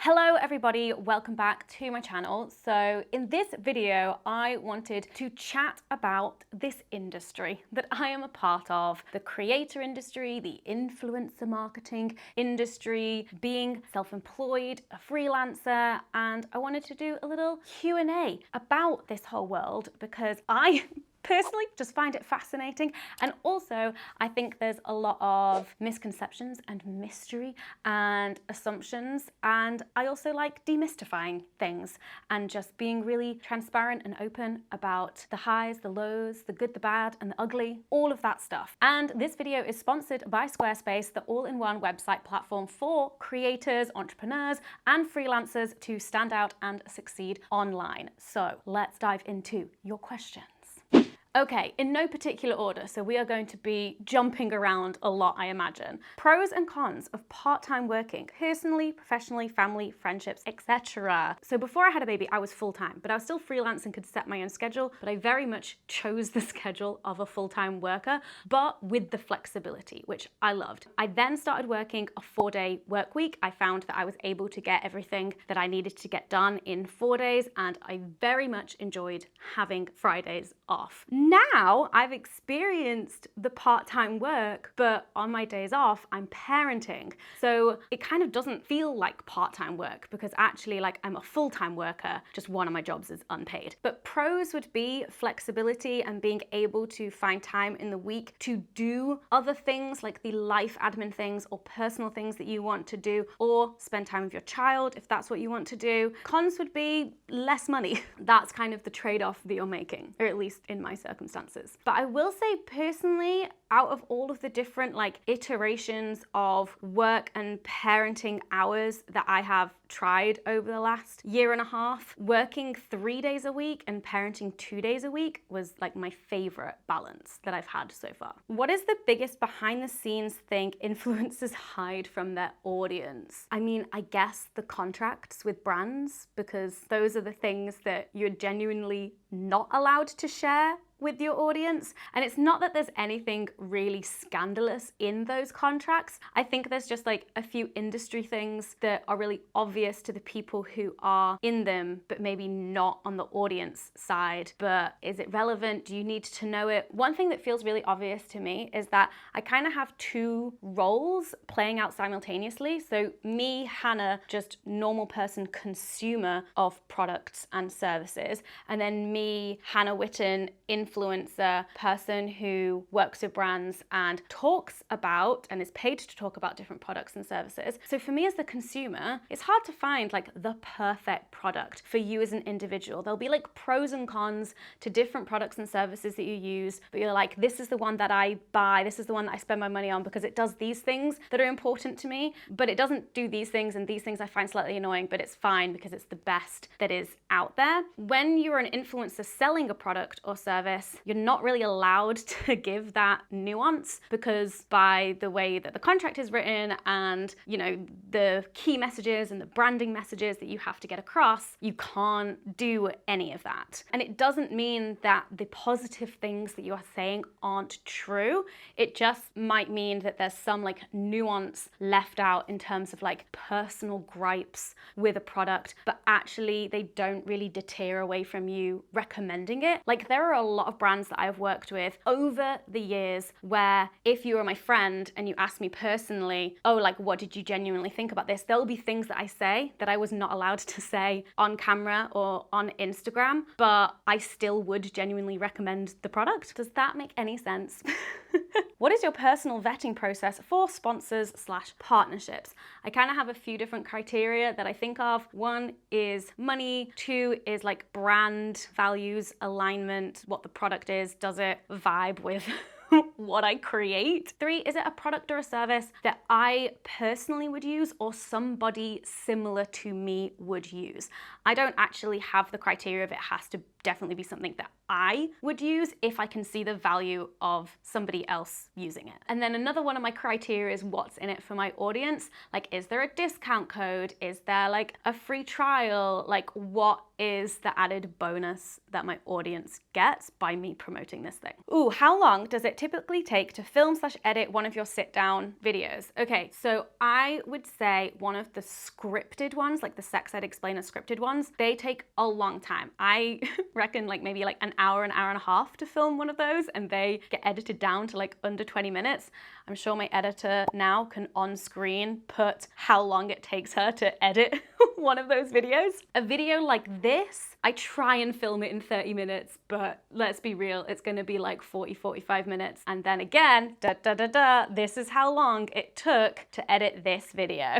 Hello everybody, welcome back to my channel. So in this video, I wanted to chat about this industry that I am a part of, the creator industry, the influencer marketing industry, being self-employed, a freelancer, and I wanted to do a little Q&A about this whole world because I personally just find it fascinating, and also I think there's a lot of misconceptions and mystery and assumptions, and I also like demystifying things and just being really transparent and open about the highs, the lows, the good, the bad, and the ugly, all of that stuff. And this video is sponsored by Squarespace, the all-in-one website platform for creators, entrepreneurs, and freelancers to stand out and succeed online. So let's dive into your questions. Okay, in no particular order, so we are going to be jumping around a lot, I imagine. Pros and cons of part-time working, personally, professionally, family, friendships, etc. So before I had a baby, I was full-time, but I was still freelance and could set my own schedule, but I very much chose the schedule of a full-time worker, but with the flexibility, which I loved. I then started working a 4-day work week. I found that I was able to get everything that I needed to get done in 4 days, and I very much enjoyed having Fridays off. Now I've experienced the part-time work, but on my days off, I'm parenting. So it kind of doesn't feel like part-time work because actually like I'm a full-time worker, just one of my jobs is unpaid. But pros would be flexibility and being able to find time in the week to do other things like the life admin things or personal things that you want to do, or spend time with your child if that's what you want to do. Cons would be less money. That's kind of the trade-off that you're making, or at least in my circumstances. But I will say personally, out of all of the different like iterations of work and parenting hours that I have tried over the last year and a half, working 3 days a week and parenting 2 days a week was like my favorite balance that I've had so far. What is the biggest behind the scenes thing influencers hide from their audience? I mean, I guess the contracts with brands, because those are the things that you're genuinely not allowed to share with your audience. And it's not that there's anything really scandalous in those contracts. I think there's just like a few industry things that are really obvious to the people who are in them, but maybe not on the audience side. But is it relevant? Do you need to know it? One thing that feels really obvious to me is that I kind of have two roles playing out simultaneously. So me, Hannah, just normal person, consumer of products and services, and then me, Hannah Witton, influencer, person who works with brands and talks about and is paid to talk about different products and services. So for me as the consumer, it's hard to find like the perfect product for you as an individual. There'll be like pros and cons to different products and services that you use, but you're like, this is the one that I buy, this is the one that I spend my money on because it does these things that are important to me, but it doesn't do these things, and these things I find slightly annoying, but it's fine because it's the best that is out there. When you're an influencer selling a product or service, you're not really allowed to give that nuance, because by the way that the contract is written and, you know, the key messages and the branding messages that you have to get across, you can't do any of that. And it doesn't mean that the positive things that you are saying aren't true. It just might mean that there's some like nuance left out in terms of like personal gripes with a product, but actually they don't really deter away from you recommending it. Like there are a lot of brands that I've worked with over the years where if you were my friend and you asked me personally, oh, like what did you genuinely think about this? There'll be things that I say that I was not allowed to say on camera or on Instagram, but I still would genuinely recommend the product. Does that make any sense? What is your personal vetting process for sponsors/partnerships? I kind of have a few different criteria that I think of. One is money. Two is like brand values, alignment, what the product is. Does it vibe with what I create? 3, is it a product or a service that I personally would use or somebody similar to me would use? I don't actually have the criteria of it has to definitely be something that I would use if I can see the value of somebody else using it. And then another one of my criteria is what's in it for my audience. Like, is there a discount code? Is there like a free trial? Like, what is the added bonus that my audience gets by me promoting this thing? Ooh, how long does it typically take to film/edit one of your sit-down videos? Okay, so I would say one of the scripted ones, like the Sex Ed Explainer scripted ones, they take a long time. I reckon maybe an hour and a half to film one of those, and they get edited down to under 20 minutes. I'm sure my editor now can on screen put how long it takes her to edit one of those videos. A video like this, I try and film it in 30 minutes, but let's be real, it's gonna be 40, 45 minutes. And then again, this is how long it took to edit this video.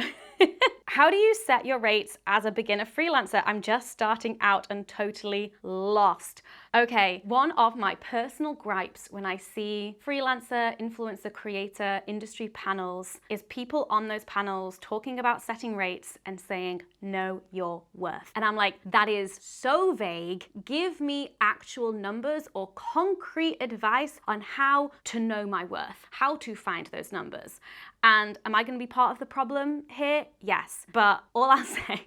How do you set your rates as a beginner freelancer? I'm just starting out and totally lost. Okay, one of my personal gripes when I see freelancer, influencer, creator, industry panels is people on those panels talking about setting rates and saying, know your worth. And I'm like, that is so vague. Give me actual numbers or concrete advice on how to know my worth, how to find those numbers. And am I going to be part of the problem here? Yes. But all I'll say,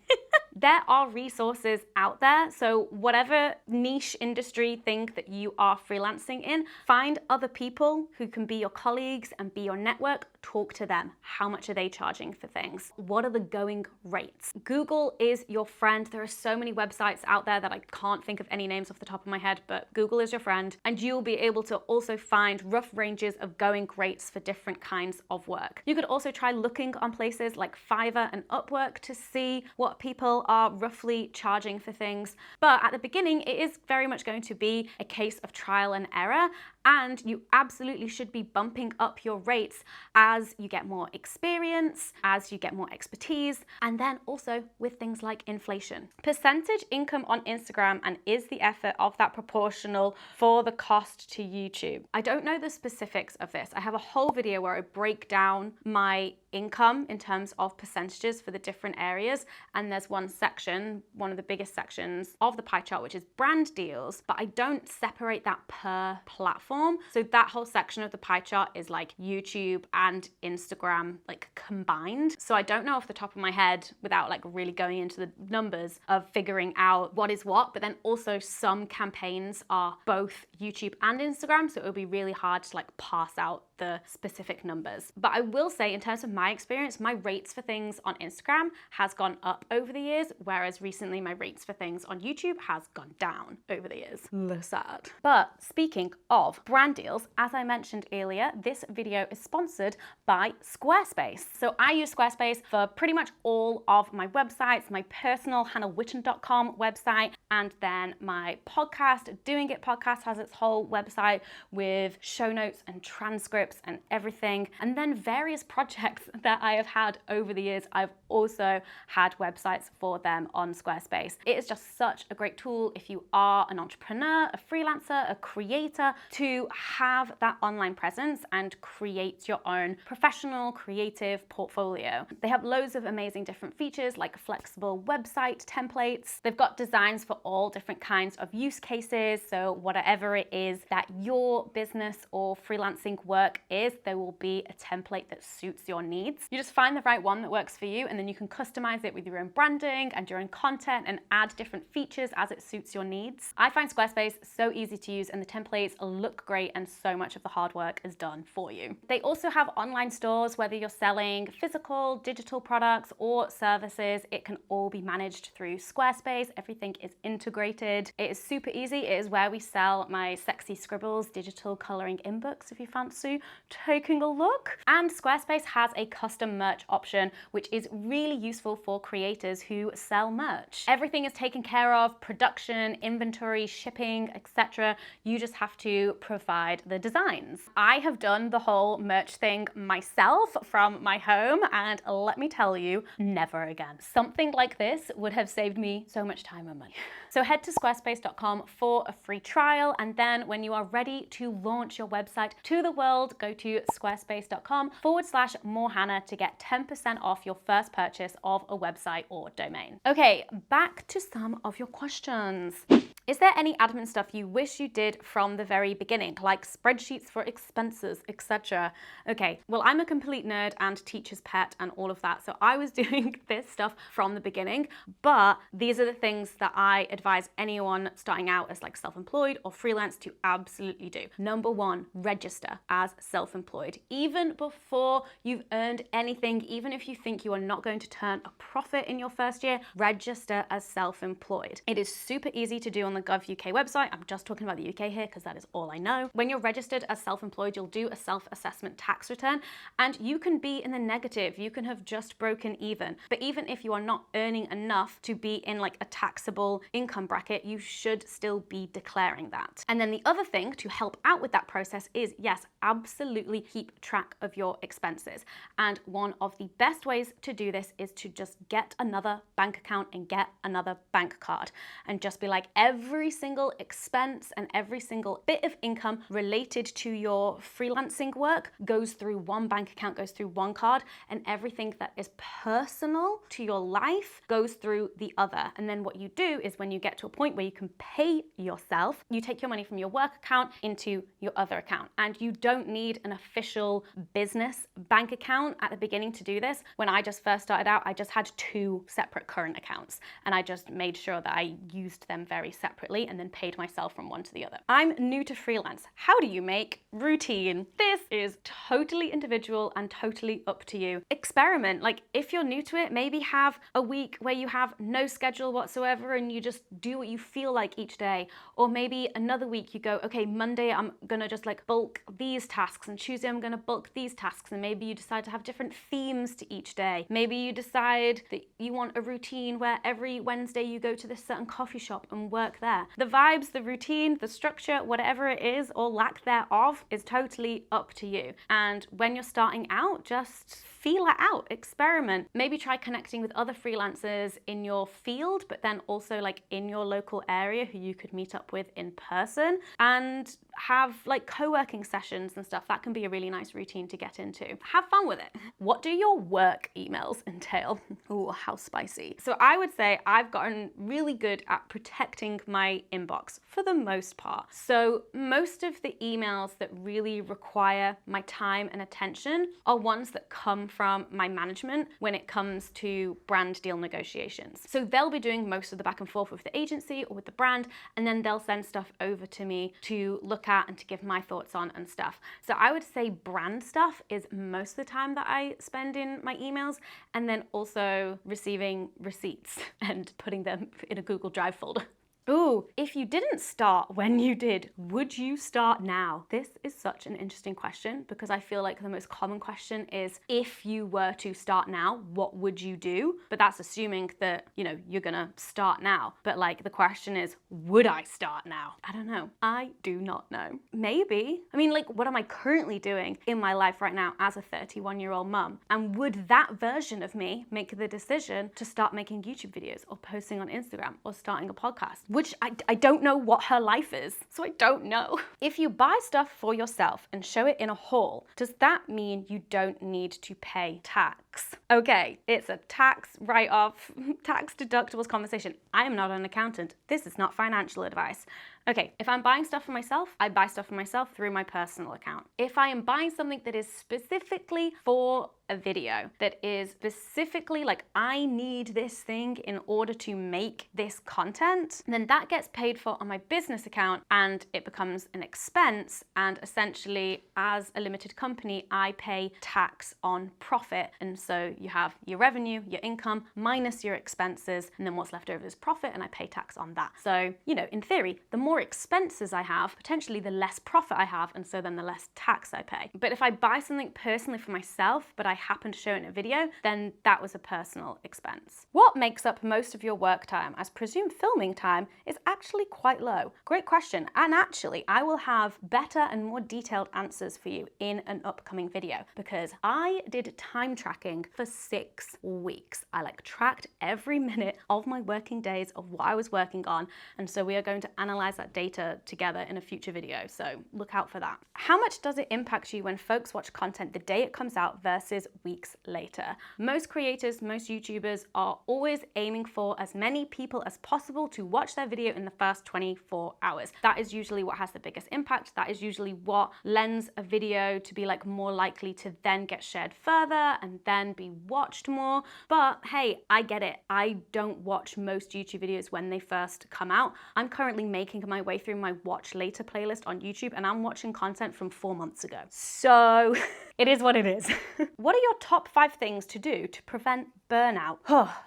there are resources out there. So whatever niche industry thing that you are freelancing in, find other people who can be your colleagues and be your network. Talk to them. How much are they charging for things? What are the going rates? Google is your friend. There are so many websites out there that I can't think of any names off the top of my head, but Google is your friend. And you'll be able to also find rough ranges of going rates for different kinds of work. You could also try looking on places like Fiverr and Upwork to see what people are roughly charging for things. But at the beginning, it is very much going to be a case of trial and error. And you absolutely should be bumping up your rates as you get more experience, as you get more expertise, and then also with things like inflation. Percentage income on Instagram, and is the effort of that proportional for the cost to YouTube? I don't know the specifics of this. I have a whole video where I break down my income in terms of percentages for the different areas, and there's one section, one of the biggest sections of the pie chart, which is brand deals, but I don't separate that per platform. So that whole section of the pie chart is YouTube and Instagram combined. So I don't know off the top of my head, without really going into the numbers of figuring out what is what, but then also some campaigns are both YouTube and Instagram, so it would be really hard to parse out the specific numbers. But I will say, in terms of my experience, my rates for things on Instagram has gone up over the years, whereas recently my rates for things on YouTube has gone down over the years. Sad. But speaking of brand deals, as I mentioned earlier, this video is sponsored by Squarespace. So I use Squarespace for pretty much all of my websites, my personal hannahwitton.com website, and then my podcast, Doing It podcast, has its whole website with show notes and transcripts and everything. And then various projects that I have had over the years, I've also had websites for them on Squarespace. It is just such a great tool if you are an entrepreneur, a freelancer, a creator, to have that online presence and create your own professional creative portfolio. They have loads of amazing different features like flexible website templates. They've got designs for all different kinds of use cases. So whatever it is that your business or freelancing work is, there will be a template that suits your needs. You just find the right one that works for you, and then you can customize it with your own branding and your own content and add different features as it suits your needs. I find Squarespace so easy to use, and the templates look great, and so much of the hard work is done for you. They also have online stores, whether you're selling physical, digital products or services, it can all be managed through Squarespace. Everything is integrated. It is super easy. It is where we sell my Sexy Scribbles digital coloring in books, if you fancy taking a look. And Squarespace has a custom merch option, which is really useful for creators who sell merch. Everything is taken care of: production, inventory, shipping, etc. You just have to provide the designs. I have done the whole merch thing myself from my home, and let me tell you, never again. Something like this would have saved me so much time and money. So head to squarespace.com for a free trial, and then when you are ready to launch your website to the world, go to squarespace.com/morehannah to get 10% off your first purchase of a website or domain. Okay, back to some of your questions. Is there any admin stuff you wish you did from the very beginning, like spreadsheets for expenses, etc.? Okay, well, I'm a complete nerd and teacher's pet and all of that, so I was doing this stuff from the beginning, but these are the things that I advise anyone starting out as like self-employed or freelance to absolutely do. Number one, register as self-employed. Even before you've earned anything, even if you think you are not going to turn a profit in your first year, register as self-employed. It is super easy to do on the Gov UK website. I'm just talking about the UK here because that is all I know. When you're registered as self-employed, you'll do a self-assessment tax return and you can be in the negative. You can have just broken even. But even if you are not earning enough to be in like a taxable income bracket, you should still be declaring that. And then the other thing to help out with that process is, yes, absolutely keep track of your expenses. And one of the best ways to do this is to just get another bank account and get another bank card and just be like, every single expense and every single bit of income related to your freelancing work goes through one bank account, goes through one card, and everything that is personal to your life goes through the other. And then what you do is when you get to a point where you can pay yourself, you take your money from your work account into your other account. And you don't need an official business bank account at the beginning to do this. When I just first started out, I just had 2 separate current accounts and I just made sure that I used them very separately and then paid myself from one to the other. I'm new to freelance. How do you make routine? This is totally individual and totally up to you. Experiment. Like if you're new to it, maybe have a week where you have no schedule whatsoever and you just do what you feel like each day. Or maybe another week you go, okay, Monday I'm gonna just like bulk these tasks and Tuesday I'm gonna bulk these tasks, and maybe you decide to have different themes to each day. Maybe you decide that you want a routine where every Wednesday you go to this certain coffee shop and work there. The vibes, the routine, the structure, whatever it is or lack thereof is totally up to you. And when you're starting out, just feel it out, experiment. Maybe try connecting with other freelancers in your field, but then also like in your local area who you could meet up with in person and have like co-working sessions and stuff. That can be a really nice routine to get into. Have fun with it. What do your work emails entail? Oh, how spicy. So I would say I've gotten really good at protecting my inbox for the most part. So most of the emails that really require my time and attention are ones that come from my management when it comes to brand deal negotiations. So they'll be doing most of the back and forth with the agency or with the brand, and then they'll send stuff over to me to look at and to give my thoughts on and stuff. So I would say brand stuff is most of the time that I spend in my emails, and then also receiving receipts and putting them in a Google Drive folder. Ooh, if you didn't start when you did, would you start now? This is such an interesting question because I feel like the most common question is, if you were to start now, what would you do? But that's assuming that, you know, you're gonna start now. But like the question is, would I start now? I don't know. I do not know. Maybe. I mean, like, what am I currently doing in my life right now as a 31-year-old mum? And would that version of me make the decision to start making YouTube videos or posting on Instagram or starting a podcast? Which I don't know what her life is, so I don't know. If you buy stuff for yourself and show it in a haul, does that mean you don't need to pay tax? Okay, it's a tax write-off, tax deductibles conversation. I am not an accountant. This is not financial advice. Okay, if I'm buying stuff for myself, I buy stuff for myself through my personal account. If I am buying something that is specifically for a video, that is specifically like, I need this thing in order to make this content, then that gets paid for on my business account and it becomes an expense. And essentially, as a limited company, I pay tax on profit. And so you have your revenue, your income, minus your expenses, and then what's left over is profit, and I pay tax on that. So, you know, in theory, the more expenses I have, potentially the less profit I have, and so then the less tax I pay. But if I buy something personally for myself, but I happen to show it in a video, then that was a personal expense. What makes up most of your work time, as presumed filming time is actually quite low? Great question. And actually, I will have better and more detailed answers for you in an upcoming video, because I did time tracking for 6 weeks. I tracked every minute of my working days of what I was working on. And so we are going to analyze that that data together in a future video, so look out for that. How much does it impact you when folks watch content the day it comes out versus weeks later? Most creators, most YouTubers are always aiming for as many people as possible to watch their video in the first 24 hours. That is usually what has the biggest impact. That is usually what lends a video to be like more likely to then get shared further and then be watched more. But hey, I get it. I don't watch most YouTube videos when they first come out. I'm currently making my way through my watch later playlist on YouTube, and I'm watching content from 4 months ago. So it is what it is. What are your top 5 things to do to prevent burnout?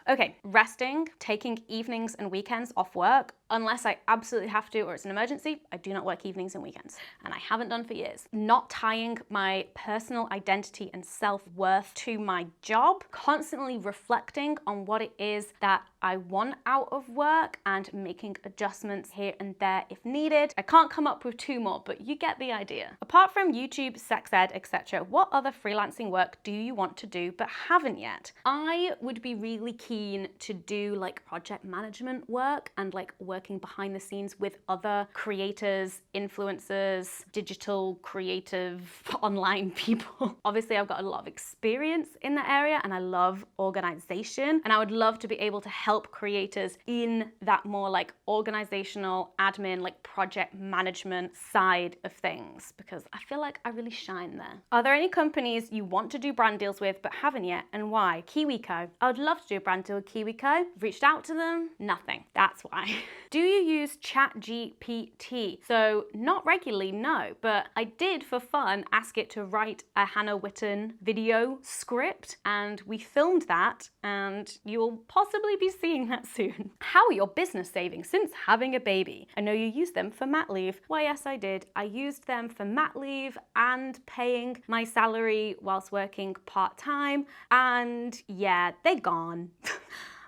Okay, resting, taking evenings and weekends off work, unless I absolutely have to or it's an emergency. I do not work evenings and weekends, and I haven't done for years. Not tying my personal identity and self-worth to my job, constantly reflecting on what it is that I want out of work and making adjustments here and there if needed. I can't come up with 2 more, but you get the idea. Apart from YouTube, sex ed, etc., what other freelancing work do you want to do but haven't yet? I would be really keen to do like project management work and like working behind the scenes with other creators, influencers, digital creative online people. Obviously, I've got a lot of experience in that area and I love organization, and I would love to be able to help creators in that more like organizational admin, like project management side of things, because I feel like I really shine there. Are there any companies you want to do brand deals with but haven't yet, and why? KiwiCo. I would love to do a brand deal with KiwiCo. Reached out to them, nothing. That's why. Do you use ChatGPT? So not regularly, no, but I did for fun ask it to write a Hannah Witton video script, and we filmed that, and you'll possibly be seeing that soon. How are your business savings since having a baby? I know you use them for mat leave. Why, yes, I did. I used them for mat leave and paying my salary whilst working part-time, and yeah, they're gone.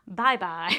Bye-bye.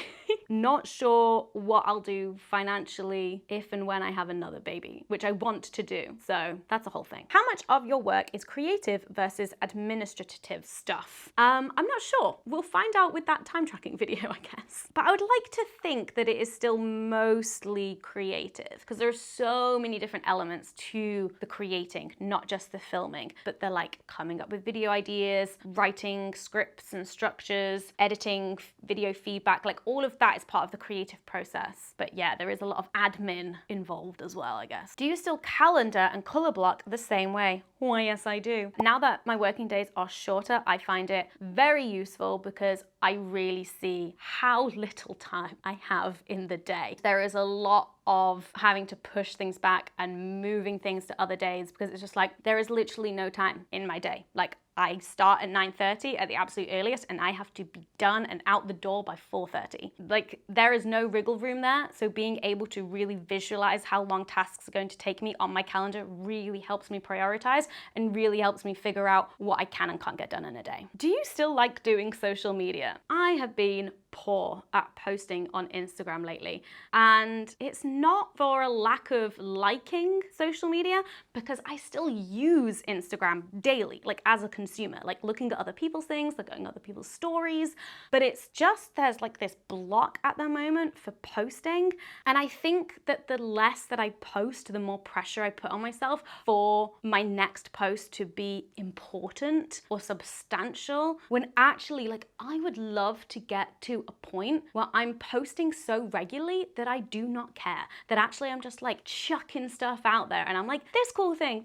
Not sure what I'll do financially if and when I have another baby, which I want to do. So that's a whole thing. How much of your work is creative versus administrative stuff? I'm not sure. We'll find out with that time tracking video, I guess. But I would like to think that it is still mostly creative, because there are so many different elements to the creating, not just the filming, but they're like coming up with video ideas, writing scripts and structures, editing video feedback, like all of that is part of the creative process. But yeah, there is a lot of admin involved as well, I guess. Do you still calendar and color block the same way? Why, yes, I do. Now that my working days are shorter, I find it very useful because I really see how little time I have in the day. There is a lot of having to push things back and moving things to other days, because it's just like there is literally no time in my day. Like I start at 9:30 at the absolute earliest, and I have to be done and out the door by 4:30. Like there is no wriggle room there. So being able to really visualize how long tasks are going to take me on my calendar really helps me prioritize and really helps me figure out what I can and can't get done in a day. Do you still like doing social media? I have been poor at posting on Instagram lately, and it's not for a lack of liking social media, because I still use Instagram daily, like as a consumer, like looking at other people's things, looking at other people's stories, but it's just there's like this block at the moment for posting, and I think that the less that I post, the more pressure I put on myself for my next post to be important or substantial, when actually like I would love to get to a point where I'm posting so regularly that I do not care, that actually I'm just like chucking stuff out there and I'm like, this cool thing,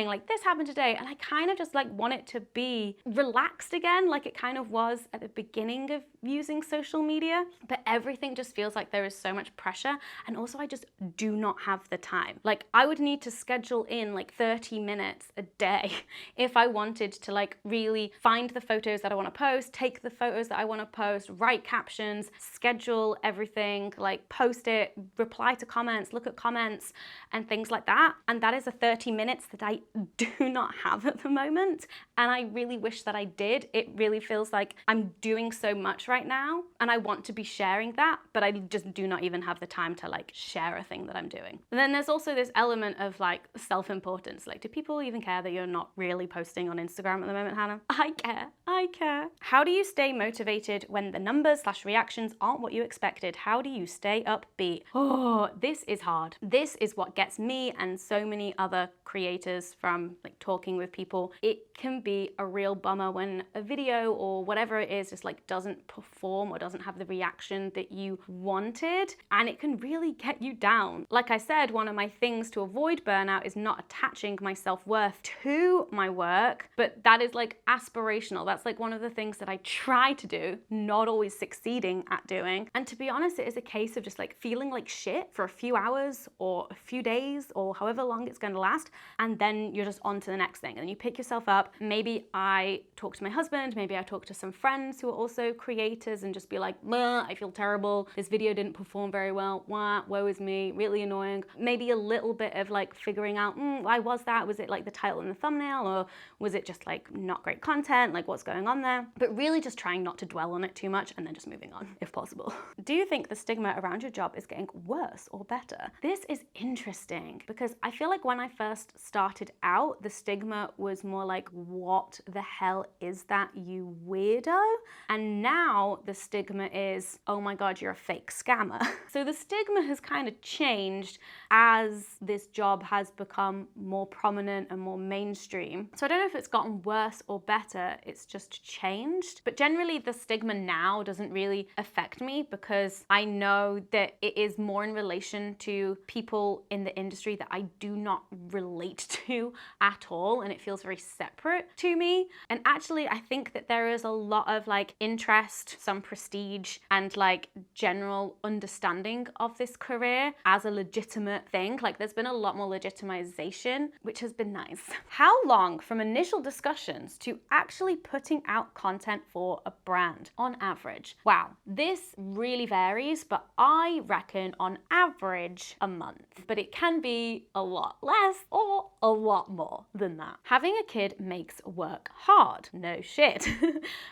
like this happened today, and I kind of just like want it to be relaxed again, like it kind of was at the beginning of using social media. But everything just feels like there is so much pressure, and also I just do not have the time. Like I would need to schedule in like 30 minutes a day if I wanted to like really find the photos that I want to post, take the photos that I want to post, write captions, schedule everything, like post it, reply to comments, look at comments and things like that. And that is a 30 minutes that I do not have at the moment, and I really wish that I did. It really feels like I'm doing so much right now and I want to be sharing that, but I just do not even have the time to like share a thing that I'm doing. And then there's also this element of like self-importance. Like, do people even care that you're not really posting on Instagram at the moment, Hannah? I care. How do you stay motivated when the numbers Numbers/reactions aren't what you expected. How do you stay upbeat? Oh, this is hard. This is what gets me and so many other creators from like talking with people. It can be a real bummer when a video or whatever it is just like doesn't perform or doesn't have the reaction that you wanted, and it can really get you down. Like I said, one of my things to avoid burnout is not attaching my self-worth to my work, but that is like aspirational. That's like one of the things that I try to do, not always succeeding at doing. And to be honest, it is a case of just like feeling like shit for a few hours or a few days or however long it's going to last, and then you're just on to the next thing. And then you pick yourself up. Maybe I talk to my husband, maybe I talk to some friends who are also creators and just be like, I feel terrible. This video didn't perform very well. Woe is me. Really annoying. Maybe a little bit of like figuring out, why was that? Was it like the title and the thumbnail, or was it just like not great content? Like what's going on there? But really just trying not to dwell on it too much and then just moving on if possible. Do you think the stigma around your job is getting worse or better? This is interesting because I feel like when I first started out, the stigma was more like, what the hell is that, you weirdo? And now the stigma is, oh my God, you're a fake scammer. So the stigma has kind of changed as this job has become more prominent and more mainstream. So I don't know if it's gotten worse or better, it's just changed. But generally the stigma now doesn't really affect me because I know that it is more in relation to people in the industry that I do not relate to at all, and it feels very separate to me. And actually I think that there is a lot of like interest, some prestige, and like general understanding of this career as a legitimate thing. Like there's been a lot more legitimization, which has been nice. How long from initial discussions to actually putting out content for a brand on average? Wow, this really varies, but I reckon on average a month, but it can be a lot less or a lot more than that. Having a kid makes work hard. No shit.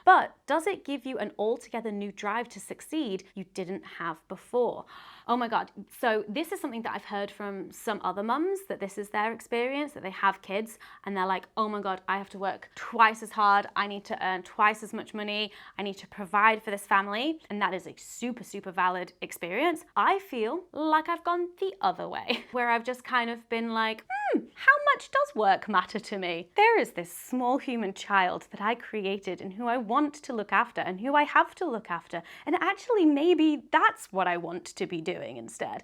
But does it give you an altogether new drive to succeed you didn't have before? Oh my God. So this is something that I've heard from some other mums, that this is their experience, that they have kids and they're like, oh my God, I have to work twice as hard. I need to earn twice as much money. I need to provide for this family. And that is a super, super valid experience. I feel like I've gone the other way, where I've just kind of been like, how much does work matter to me? There is this small human child that I created and who I want to look after and who I have to look after. And actually, maybe that's what I want to be doing instead.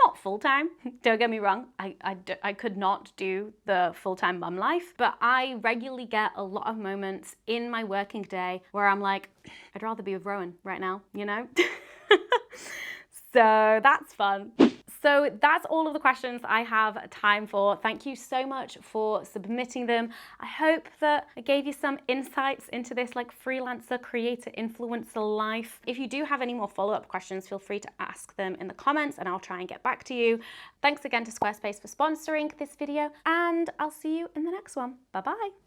Not full-time, don't get me wrong. I could not do the full-time mum life, but I regularly get a lot of moments in my working day where I'm like, I'd rather be with Rowan right now, you know? So that's fun. So that's all of the questions I have time for. Thank you so much for submitting them. I hope that I gave you some insights into this like freelancer, creator, influencer life. If you do have any more follow-up questions, feel free to ask them in the comments and I'll try and get back to you. Thanks again to Squarespace for sponsoring this video, and I'll see you in the next one. Bye-bye.